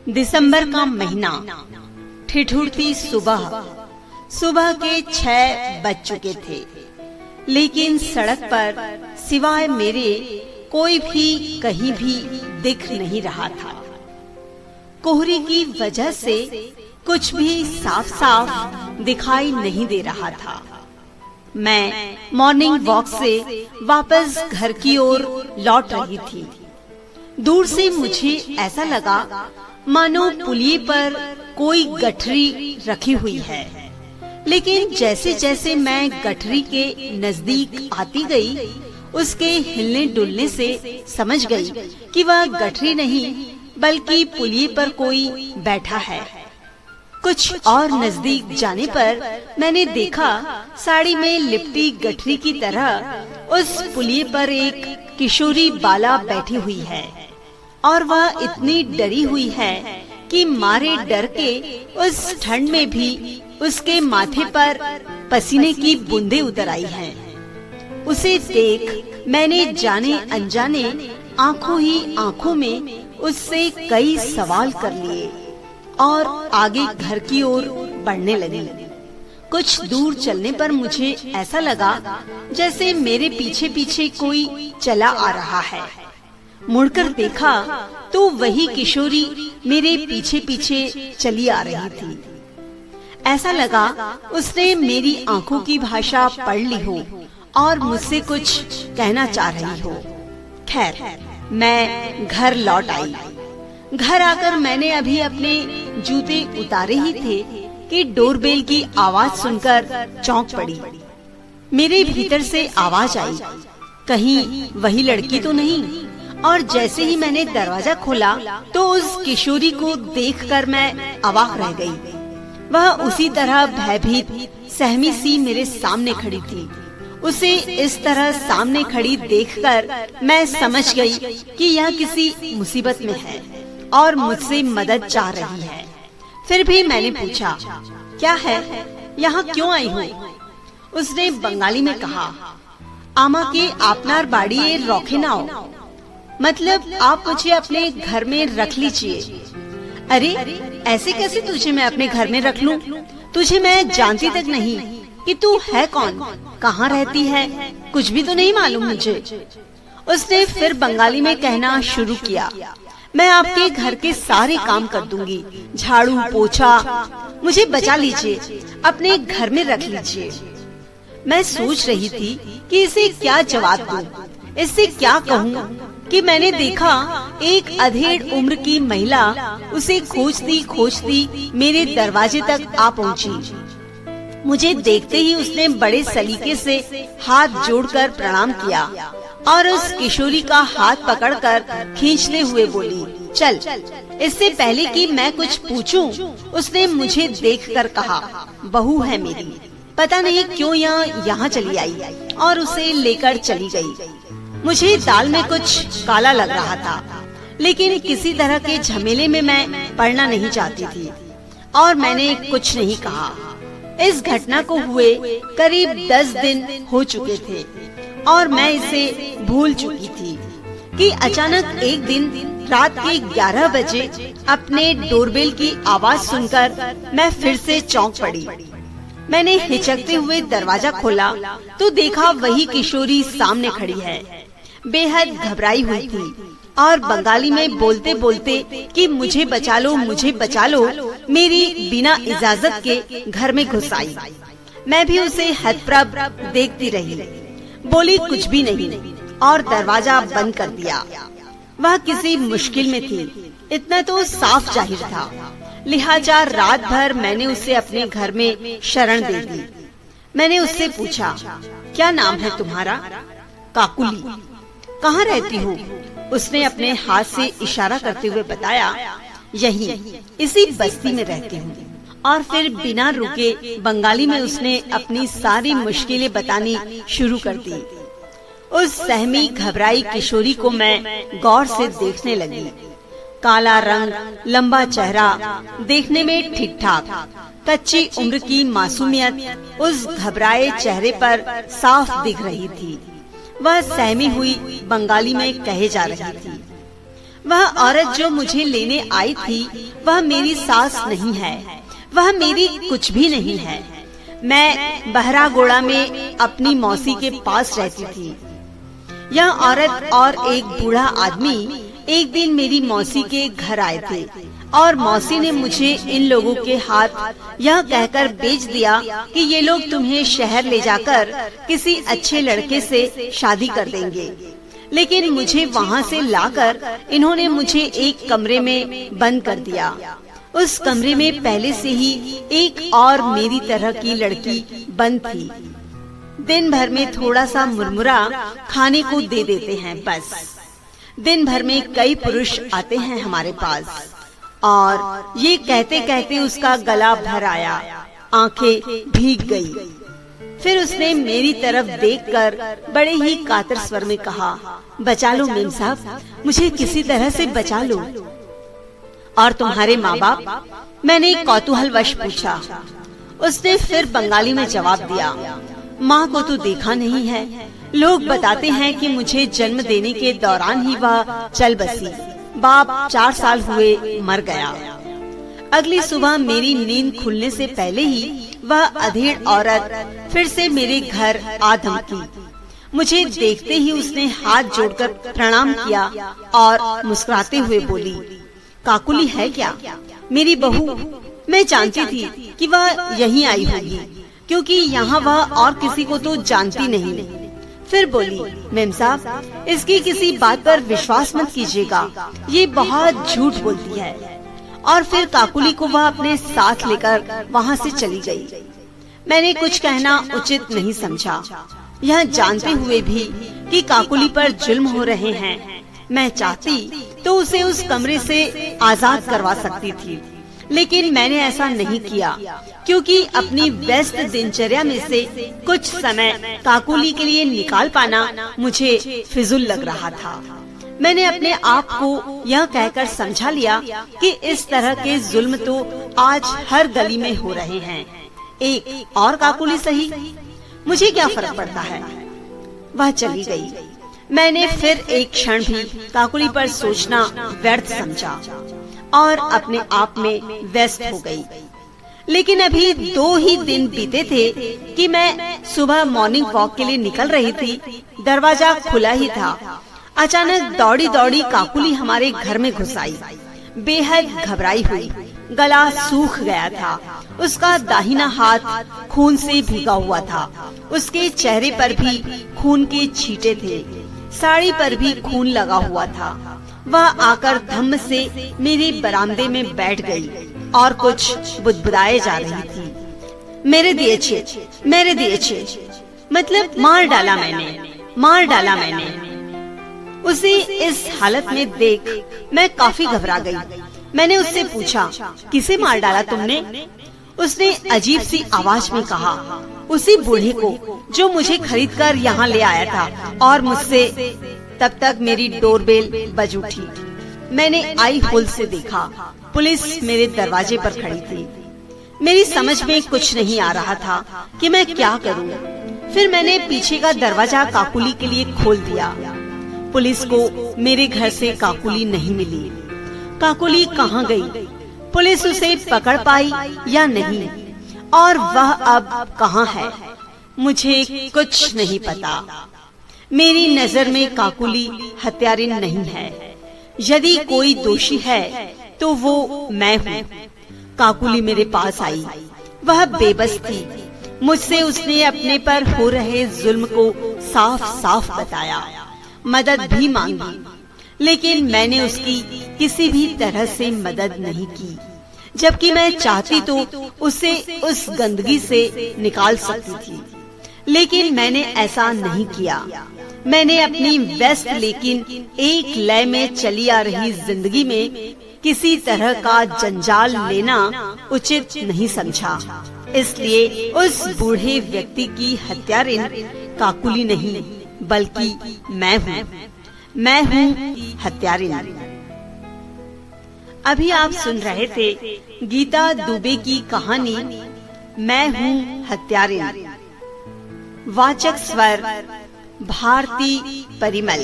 दिसंबर का महीना, ठिठुरती सुबह। सुबह के 6 बज चुके थे, लेकिन सड़क पर सिवाय मेरे कोई भी कहीं भी दिख नहीं रहा था। कोहरे की वजह से कुछ भी साफ साफ दिखाई नहीं दे रहा था। मैं मॉर्निंग वॉक से वापस घर की ओर लौट रही थी। दूर से मुझे ऐसा लगा मानो पुलिये पर कोई गठरी रखी हुई है, लेकिन जैसे जैसे मैं गठरी के नजदीक आती गई, उसके हिलने डुलने से समझ गई कि वह गठरी नहीं बल्कि पुलिये पर कोई बैठा है। कुछ और नजदीक जाने पर मैंने देखा साड़ी में लिपटी गठरी की तरह उस पुलिये पर एक किशोरी बाला बैठी हुई है, और वह इतनी डरी हुई है कि मारे डर के उस ठंड में भी उसके माथे पर पसीने की बूंदें उतर आई हैं। उसे देख मैंने जाने अनजाने आंखों ही आंखों में उससे कई सवाल कर लिए और आगे घर की ओर बढ़ने लगी। कुछ दूर चलने पर मुझे ऐसा लगा जैसे मेरे पीछे पीछे कोई चला आ रहा है। मुड़कर देखा तो वही किशोरी मेरे पीछे पीछे चली आ रही थी। ऐसा लगा उसने मेरी आंखों की भाषा पढ़ ली हो और मुझसे कुछ कहना चाह रही हो। खैर, मैं घर लौट आई। घर आकर मैंने अभी अपने जूते उतारे ही थे कि डोरबेल की आवाज सुनकर चौंक पड़ी। मेरे भीतर से आवाज आई, कहीं वही लड़की तो नहीं। और जैसे ही मैंने दरवाजा खोला तो उस किशोरी को देखकर मैं अवाक रह गई। वह उसी तरह भयभीत सहमी सी मेरे सामने खड़ी थी। उसे इस तरह सामने खड़ी देखकर मैं समझ गई कि यह किसी मुसीबत में है और मुझसे मदद चाह रही है। फिर भी मैंने पूछा, क्या है, यहाँ क्यों आई हो? उसने बंगाली में कहा, आमा के आपनार बाड़ी रखे नाओ, मतलब आप मुझे अपने घर में रख लीजिए। अरे ऐसे कैसे तुझे मैं अपने घर में रख लूं? तुझे मैं जानती तक नहीं कि तू है कौन, कहाँ रहती है, कुछ भी तो नहीं मालूम मुझे। उसने फिर बंगाली में कहना शुरू किया, मैं आपके घर के सारे काम कर दूंगी, झाड़ू पोछा, मुझे बचा लीजिए, अपने घर में रख लीजिए। मैं सोच रही थी कि इसे क्या जवाब दूं, इससे क्या कहूँ कि मैंने देखा एक अधेड़ उम्र की महिला उसे खोजती खोजती मेरे दरवाजे तक आ पहुंची। मुझे देखते ही उसने बड़े सलीके से हाथ जोड़कर प्रणाम किया और उस किशोरी का हाथ पकड़कर खींचते हुए बोली, चल। इससे पहले कि मैं कुछ पूछूं, उसने मुझे देखकर कहा, बहू है मेरी, पता नहीं क्यों यहाँ चली आई और उसे लेकर चली गई। मुझे दाल में कुछ काला लग रहा था, लेकिन किसी तरह के झमेले में मैं पड़ना नहीं चाहती थी और मैंने कुछ नहीं कहा। इस घटना को हुए करीब 10 दिन हो चुके थे और मैं इसे भूल चुकी थी कि अचानक एक दिन रात के 11 बजे अपने डोरबेल की आवाज सुनकर मैं फिर से चौंक पड़ी। मैंने हिचकते हुए दरवाजा खोला तो देखा वही किशोरी सामने खड़ी है, बेहद घबराई हुई थी और बंगाली में बोलते बोलते कि मुझे बचा लो, मुझे बचा लो, मेरी बिना इजाजत के घर में घुस आई। मैं भी उसे हतप्रभ देखती रही, बोली कुछ भी नहीं और दरवाजा बंद कर दिया। वह किसी मुश्किल में थी, इतना तो साफ जाहिर था, लिहाजा रात भर मैंने उसे अपने घर में शरण दे दी। मैंने उससे पूछा, क्या नाम है तुम्हारा? काकुली। कहाँ रहती हो? उसने अपने हाथ से इशारा करते हुए बताया, यही इसी बस्ती में रहती हूँ। और फिर बिना रुके बंगाली में उसने अपनी सारी मुश्किलें बतानी शुरू कर दी। उस सहमी घबराई किशोरी को मैं गौर से देखने लगी। काला रंग, लंबा चेहरा, देखने में ठीक ठाक, कच्ची उम्र की मासूमियत उस घबराए चेहरे पर साफ दिख रही थी। वह सहमी हुई बंगाली में कहे जा रही थी, वह औरत जो मुझे लेने आई थी वह मेरी सास नहीं है, वह मेरी कुछ भी नहीं है। मैं बहरागोड़ा में अपनी मौसी के पास रहती थी। यह औरत और एक बूढ़ा आदमी एक दिन मेरी मौसी के घर आए थे और मौसी ने मुझे इन लोगों के हाथ यह कहकर बेच दिया कि ये लोग तुम्हें शहर ले जाकर किसी अच्छे लड़के से शादी कर देंगे। लेकिन मुझे वहाँ से लाकर इन्होंने मुझे एक कमरे में बंद कर दिया। उस कमरे में पहले से ही एक और मेरी तरह की लड़की बंद थी। दिन भर में थोड़ा सा मुरमुरा खाने को दे देते हैं बस। दिन भर में कई पुरुष आते हैं हमारे पास और ये कहते कहते उसका गला भर आया, आंखें भीग गई। फिर उसने मेरी तरफ देखकर बड़े ही कातर स्वर में कहा, बचा लो मेम साहब, मुझे किसी तरह से बचा लो। और तुम्हारे माँ बाप? मैंने कौतूहलवश पूछा। उसने फिर बंगाली में जवाब दिया, माँ को तो देखा नहीं है। लोग बताते हैं कि मुझे जन्म देने के दौरान ही वह चल बसी। बाप 4 साल हुए मर गया। अगली सुबह मेरी नींद खुलने से पहले ही वह अधेड़ औरत फिर से मेरे घर आ धमकी। मुझे देखते ही उसने हाथ जोड़कर प्रणाम किया और मुस्कुराते हुए बोली, काकुली है क्या? मेरी बहू। मैं जानती थी कि वह यहीं आई होगी, क्योंकि यहाँ वह और किसी को तो जानती नहीं। फिर बोली, मेम साहब, इसकी किसी बात पर विश्वास मत कीजिएगा, ये बहुत झूठ बोलती है। और फिर काकुली को वह अपने साथ लेकर वहाँ से चली गई। मैंने कुछ कहना उचित नहीं समझा, यह जानते हुए भी कि काकुली पर जुल्म हो रहे हैं। मैं चाहती तो उसे उस कमरे से आजाद करवा सकती थी, लेकिन मैंने ऐसा नहीं किया, क्योंकि अपनी व्यस्त दिनचर्या में से कुछ समय काकुली के लिए निकाल पाना मुझे फिजूल लग रहा था। मैंने अपने आप को यह कहकर समझा लिया कि इस तरह के जुल्म तो आज हर गली में हो रहे हैं। एक और काकुली सही, मुझे क्या फर्क पड़ता है। वह चली गई। मैंने फिर एक क्षण भी काकुली पर सोचना व्यर्थ समझा और अपने आप में व्यस्त हो गई। लेकिन अभी 2 ही दिन बीते थे कि मैं सुबह मॉर्निंग वॉक के लिए निकल रही थी। दरवाजा खुला ही था। अचानक दौड़ी दौड़ी काकुली हमारे घर में घुस आई। बेहद घबराई हुई, गला सूख गया था। उसका दाहिना हाथ खून से भीगा हुआ था। उसके चेहरे पर भी खून के छींटे थे। साड़ी पर भी खून लगा हुआ था। वह आकर धम्म से मेरे बरामदे में बैठ गई और कुछ बुदबुदाए जा रही थी। मेरे दिए छे, मेरे दिए छे, मतलब मार डाला मैंने। उसे इस हालत में देख मैं काफी घबरा गई। मैंने उससे पूछा, किसे मार डाला तुमने? उसने अजीब सी आवाज में कहा, उसी बूढ़े को जो मुझे खरीदकर यहाँ ले आया था और मुझसे। तब तक मेरी डोरबेल बज उठी। मैंने आई होल से देखा, पुलिस मेरे दरवाजे पर खड़ी थी। मेरी समझ में कुछ नहीं आ रहा था कि मैं क्या करूं। फिर मैंने पीछे का दरवाजा काकुली के लिए खोल दिया। पुलिस को मेरे घर से काकुली नहीं मिली। काकुली कहाँ गई? पुलिस उसे पकड़ पाई या नहीं, और वह अब कहाँ है, मुझे कुछ नहीं पता। मेरी नजर में काकुली हत्यारिन नहीं है। यदि कोई दोषी है तो वो मैं हूँ। काकुली मेरे पास आई। वह बेबस थी। मुझसे उसने अपने पर हो रहे जुल्म को साफ साफ बताया, मदद भी मांगी, लेकिन मैंने उसकी किसी भी तरह से मदद नहीं की। जबकि मैं चाहती तो उसे उस गंदगी से निकाल सकती थी, लेकिन मैंने ऐसा नहीं किया। मैंने अपनी व्यस्त लेकिन एक लय में चली आ रही जिंदगी में किसी तरह का जंजाल लेना उचित नहीं समझा। इसलिए उस बूढ़े व्यक्ति की हत्यारिन काकुली नहीं, बल्कि मैं हूँ हत्यारिन। अभी आप सुन रहे थे गीता दुबे की कहानी मैं हूँ हत्यारिन। वाचक स्वर भारती परिमल।